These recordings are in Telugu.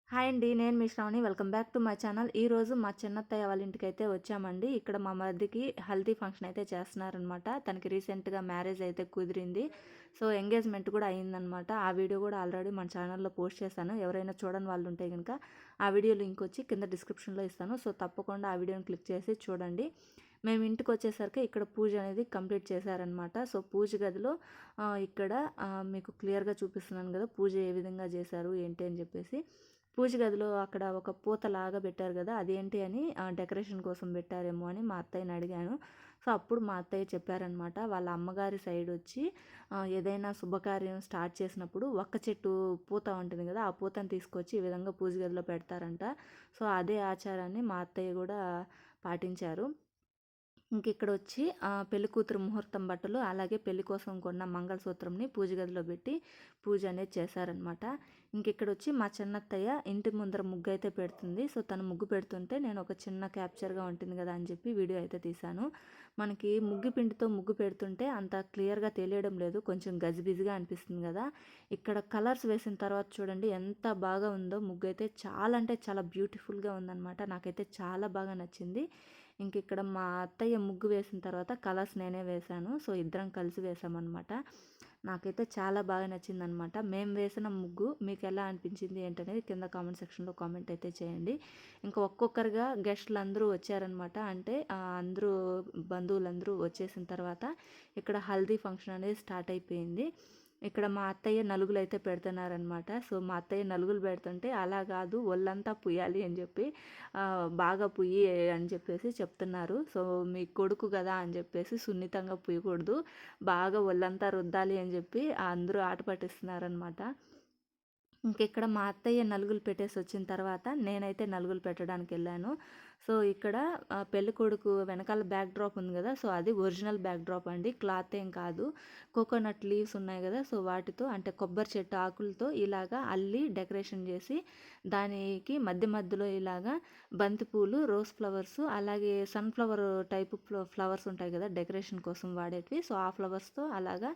హాయ్ అండి. నేను మీ Shravani. Welcome back to my channel. ఈరోజు మా చిన్నత్తయ్య వాళ్ళ ఇంటికైతే వచ్చామండి. ఇక్కడ మా మరిదికి హల్దీ ఫంక్షన్ అయితే చేస్తున్నారనమాట. తనకి రీసెంట్‌గా మ్యారేజ్ అయితే కుదిరింది. సో, ఎంగేజ్‌మెంట్ కూడా అయిందనమాట. ఆ వీడియో కూడా ఆల్రెడీ మన ఛానల్‌లో పోస్ట్ చేశాను. ఎవరైనా చూడని వాళ్ళు ఉంటే గనుక ఆ వీడియో లింక్ వచ్చి కింద డిస్క్రిప్షన్‌లో ఇస్తాను. సో, తప్పకుండా ఆ వీడియోని క్లిక్ చేసి చూడండి. మేము ఇంటికొచ్చేసరికి ఇక్కడ పూజ అనేది కంప్లీట్ చేశారనమాట. సో, పూజ గదిలో ఇక్కడ మీకు క్లియర్‌గా చూపిస్తున్నాను గదా! పూజ ఏ విధంగా చేశారు, ఏంటి అని చెప్పేసి. పూజ గదిలో అక్కడ ఒక పూతలాగా పెట్టారు కదా! అదేంటి అని డెకరేషన్ కోసం పెట్టారేమో అని మా అత్తయ్యని అడిగాను. సో, అప్పుడు మా అత్తయ్య చెప్పారనమాట. వాళ్ళ అమ్మగారి సైడ్ వచ్చి ఏదైనా శుభకార్యం స్టార్ట్ చేసినప్పుడు ఒక్క చెట్టు పూత ఉంటుంది కదా! ఆ పూతని తీసుకొచ్చి ఈ విధంగా పూజ గదిలో పెడతారంట. సో, అదే ఆచారాన్ని మా అత్తయ్య కూడా పాటించారు. ఇంకిక్కడొచ్చి పెళ్ళికూతురు ముహూర్తం బట్టలు, అలాగే పెళ్లి కోసం కొన్న మంగళసూత్రంని పూజ గదిలో పెట్టి పూజ అనేది చేశారనమాట. ఇంకిక్కడొచ్చి మా చిన్నత్తయ్య ఇంటి ముందర ముగ్గయితే పెడుతుంది. సో, తను ముగ్గు పెడుతుంటే నేను ఒక చిన్న క్యాప్చర్‌గా ఉంటుంది కదా అని చెప్పి వీడియో అయితే తీశాను. మనకి ముగ్గు పిండితో ముగ్గు పెడుతుంటే అంత క్లియర్‌గా తెలియడం లేదు. కొంచెం గజిబిజిగా అనిపిస్తుంది కదా! ఇక్కడ కలర్స్ వేసిన తర్వాత చూడండి ఎంత బాగా ఉందో ముగ్గయితే. చాలా అంటే చాలా బ్యూటిఫుల్‌గా ఉందనమాట. నాకైతే చాలా బాగా నచ్చింది. ఇక్కడ మా అత్తయ్య ముగ్గు వేసిన తర్వాత కలర్స్ నేనే వేశాను. సో, ఇద్దరం కలిసి వేసామన్నమాట. నాకైతే చాలా బాగా నచ్చిందనమాట. మేము వేసిన ముగ్గు మీకు ఎలా అనిపించింది ఏంటనేది కింద కామెంట్ సెక్షన్‌లో కామెంట్ అయితే చేయండి. ఇంకా ఒక్కొక్కరుగా గెస్టులందరూ వచ్చారనమాట. అంటే అందరూ బంధువులందరూ వచ్చేసిన తర్వాత ఇక్కడ హల్దీ ఫంక్షన్ అనేది స్టార్ట్ అయిపోయింది. ఇక్కడ మా అత్తయ్య నలుగులైతే పెడుతున్నారనమాట. సో, మా అత్తయ్య నలుగులు పెడుతుంటే అలా కాదు ఒళ్ళంతా పుయ్యాలి అని చెప్పి బాగా పుయ్యి అని చెప్పేసి చెప్తున్నారు. సో, మీ కొడుకు కదా అని చెప్పేసి సున్నితంగా పుయ్యకూడదు. బాగా ఒళ్ళంతా రుద్దాలి అని చెప్పి అందరూ ఆట పట్టిస్తున్నారనమాట. ఇక్కడ మా అత్తయ్య నలుగులు పెట్టేసి వచ్చిన తర్వాత నేనైతే నలుగులు పెట్టడానికి వెళ్ళాను. సో, ఇక్కడ పెళ్ళికొడుకు వెనకాల బ్యాక్ డ్రాప్ ఉంది కదా! సో, అది ఒరిజినల్ బ్యాక్ డ్రాప్ అండి. క్లాత్ ఏం కాదు. కోకోనట్ లీవ్స్ ఉన్నాయి కదా! సో, వాటితో అంటే కొబ్బరి చెట్టు ఆకులతో ఇలాగా అల్లి డెకరేషన్ చేసి దానికి మధ్య మధ్యలో ఇలాగా బంతిపూలు, రోజ్ ఫ్లవర్స్, అలాగే సన్‌ఫ్లవర్ టైపు ఫ్లవర్స్ ఉంటాయి కదా! డెకరేషన్ కోసం వాడేటివి. సో, ఆ ఫ్లవర్స్‌తో అలాగా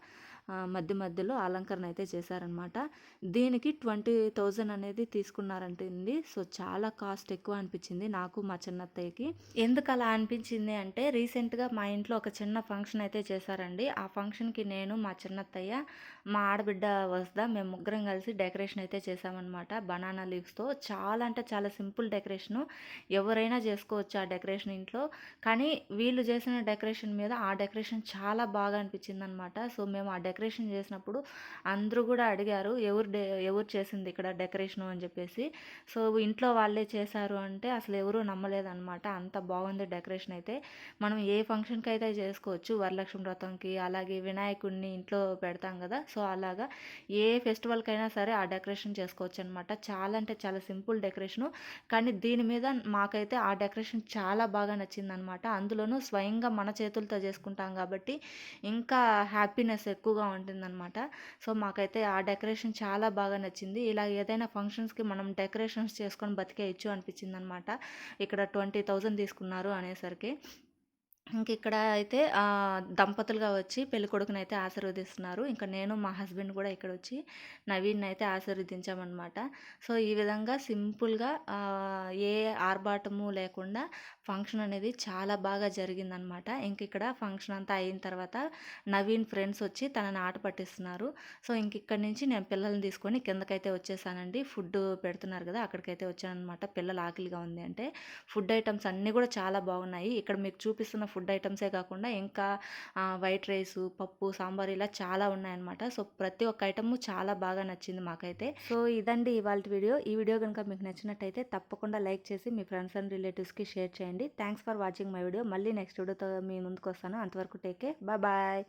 మధ్య మధ్యలో అలంకరణ అయితే చేశారనమాట. దీనికి 20,000 అనేది తీసుకున్నారంటండి. సో, చాలా కాస్ట్ ఎక్కువ అనిపించింది నాకు, మా చిన్నత్తయ్యకి. ఎందుకు అలా అనిపించింది అంటే రీసెంట్‌గా మా ఇంట్లో ఒక చిన్న ఫంక్షన్ అయితే చేశారండి. ఆ ఫంక్షన్‌కి నేను, మా చిన్నత్తయ్య, మా ఆడబిడ్డ వసుధ మేము ముగ్గురం కలిసి డెకరేషన్ అయితే చేశామన్నమాట. బనానా లీవ్స్‌తో చాలా అంటే చాలా సింపుల్ డెకరేషను. ఎవరైనా చేసుకోవచ్చు ఆ డెకరేషన్ ఇంట్లో. కానీ వీళ్ళు చేసిన డెకరేషన్ మీద ఆ డెకరేషన్ చాలా బాగా అనిపించిందనమాట. సో, మేము ఆ డెకరేషన్ చేసినప్పుడు అందరూ కూడా అడిగారు ఎవరు చేసింది ఇక్కడ డెకరేషను అని చెప్పేసి. సో, ఇంట్లో వాళ్ళే చేశారు అంటే అసలు ఎవరూ నమ్మలేదనమాట. అంత బాగుంది డెకరేషన్ అయితే. మనం ఏ ఫంక్షన్‌కి అయితే చేసుకోవచ్చు. వరలక్ష్మి వ్రతంకి, అలాగే వినాయకుడిని ఇంట్లో పెడతాం కదా! సో, అలాగా ఏ ఫెస్టివల్‌కైనా సరే ఆ డెకరేషన్ చేసుకోవచ్చు అనమాట. చాలా అంటే చాలా సింపుల్ డెకరేషను. కానీ దీని మీద మాకైతే ఆ డెకరేషన్ చాలా బాగా నచ్చిందనమాట. అందులోనూ స్వయంగా మన చేతులతో చేసుకుంటాం కాబట్టి ఇంకా హ్యాపీనెస్ ఎక్కువగా ఉంటుందన్నమాట. సో, మాకైతే ఆ డెకరేషన్ చాలా బాగా నచ్చింది. ఇలా ఏదైనా ఫంక్షన్స్‌కి మనం డెకరేషన్స్ చేసుకొని బతికేయచ్చు అనిపించిందనమాట. ఇక్కడ 20,000 తీసుకున్నారు అనేసరికి. ఇక్కడ అయితే దంపతులుగా వచ్చి పెళ్ళికొడుకునైతే ఆశీర్వదిస్తున్నారు. ఇంకా నేను, మా హస్బెండ్ కూడా ఇక్కడొచ్చి నవీన్‌నైతే ఆశీర్వదించామనమాట. సో, ఈ విధంగా సింపుల్‌గా ఏ ఆర్భాటము లేకుండా ఫంక్షన్ అనేది చాలా బాగా జరిగిందనమాట. ఇక్కడ ఫంక్షన్ అంతా అయిన తర్వాత నవీన్ ఫ్రెండ్స్ వచ్చి తనని ఆట పట్టిస్తున్నారు. సో, ఇక్కడి నుంచి నేను పిల్లల్ని తీసుకొని కిందకైతే వచ్చేసానండి. ఫుడ్ పెడుతున్నారు కదా! అక్కడికైతే వచ్చాననమాట. పిల్లలు ఆకలిగా ఉంది అంటే. ఫుడ్ ఐటమ్స్ అన్నీ కూడా చాలా బాగున్నాయి. ఇక్కడ మీకు చూపిస్తున్న ఫుడ్ ఐటమ్సే కాకుండా ఇంకా వైట్ రైసు, పప్పు, సాంబార్ ఇలా చాలా ఉన్నాయన్నమాట. సో, ప్రతి ఒక్క ఐటము చాలా బాగా నచ్చింది మాకైతే. సో, ఇదండి ఇవాల్టి వీడియో. ఈ వీడియో కనుక మీకు నచ్చినట్టయితే తప్పకుండా లైక్ చేసి మీ ఫ్రెండ్స్ అండ్ రిలేటివ్స్‌కి షేర్ చేయండి. Thanks for watching my video. మళ్ళీ నెక్స్ట్ వీడియోతో మీ ముందుకు వస్తాను. అంతవరకు టేక్ కేర్. బాయ్.